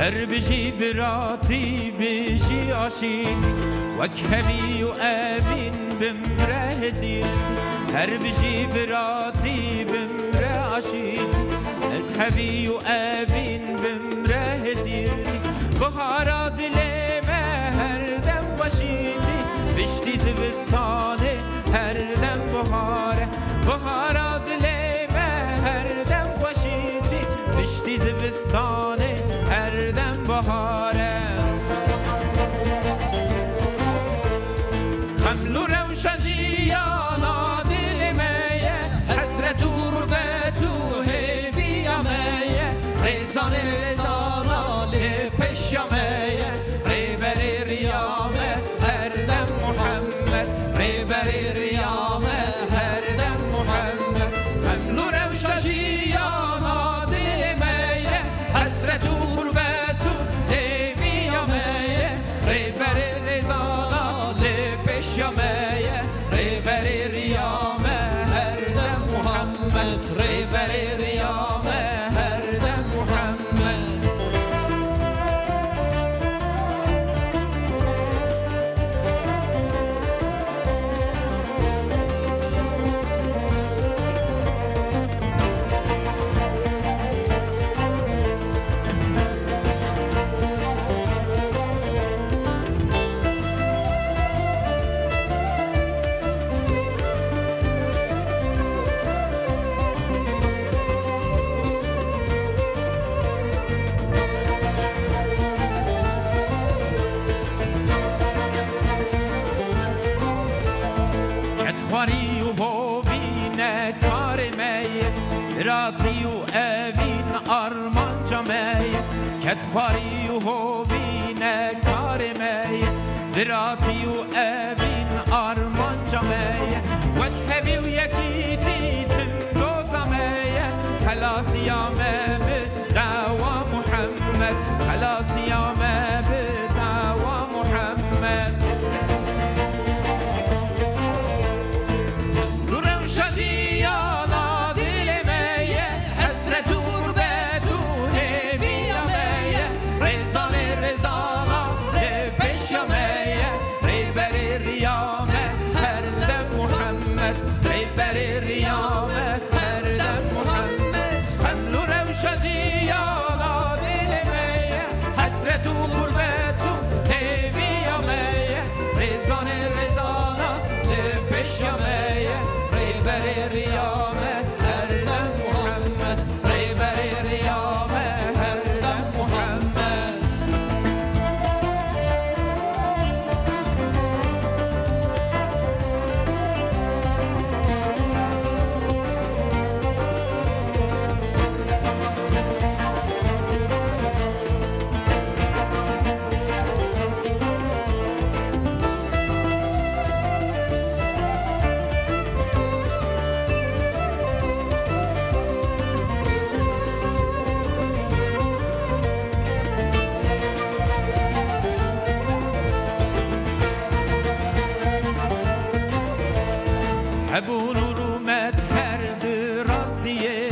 هر بجي براتي بجي عشيق وكهبي وآمين بمره زير هر بجي براتي بمره عشيق وكهبي وآمين بمره زير بخارا دلما هر دم وشيدي بشتي زبستاني هر دم بخاره بخارا دلما هر دم وشيدي بشتي زبستاني هر دم بهاره خمل و روشجیانا دل میه حسرت و غربت و هیویامه ریزان رزانا لپش یامه ریبر ریامه هر دم محمد ریبر ریامه هر دم محمد خمل و روشجیانا دل میه حسرت و غربت و هیویامه ریبر رزانا لپش یامه ریبر ریامه هر دم محمد ریبر ریامه هر دم محمد خواری و هوین کار می راتی و اوین آرمان جمی کت خواری و هوین کار می راتی و اوین آرمان جمی و تبی و یکی دیتن روزمی خلاصی آمه به دعوا محمد خلاصی آمه به دعوا محمد شجیانا دل میه حسرت و غربت و هیویامه ریزان رزانا لپش یامه ریبر ریامه هر دم محمد ریبر ریامه هر دم محمد خمل و روشجیانا دل میه حسرت و غربت و هیویامه ریزان رزانا لپش یامه ریبر ریامه هر دم محمد ریبر ریامه هر دم محمد ابو نرومت کرد راستیه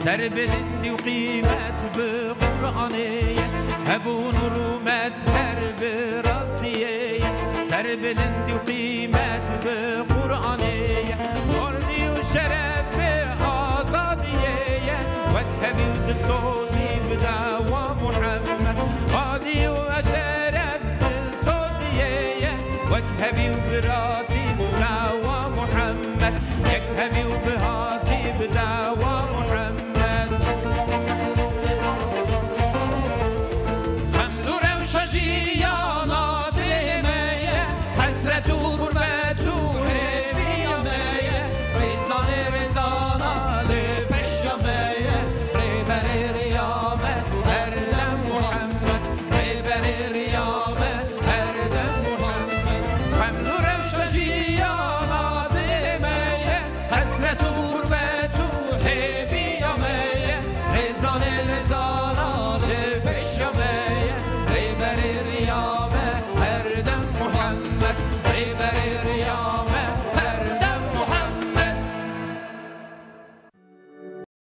سر بلندی و قیمت به قرآنه ابو نرومت کرد راستیه سر بلندی و قیمت به قرآنه مردی و شرف آزادیه و تبی و دلسوزی به دعوا محمد هادی و شرف دلسوزیه و تبی و براتی دعوا محمد يكهبي وبهاتي بدعوى محمد خمل روشجيانا دل ميه حسرت و غربت و هیویامه ریزان رزانا لپش یامه ریبر ریامه هر دم محمد ریبر ریامه هر دم محمد خمل روشجيانا حسرت و غربت و هیویامه ریزان رزانا لپش یامه ریبر ریامه هر دم محمد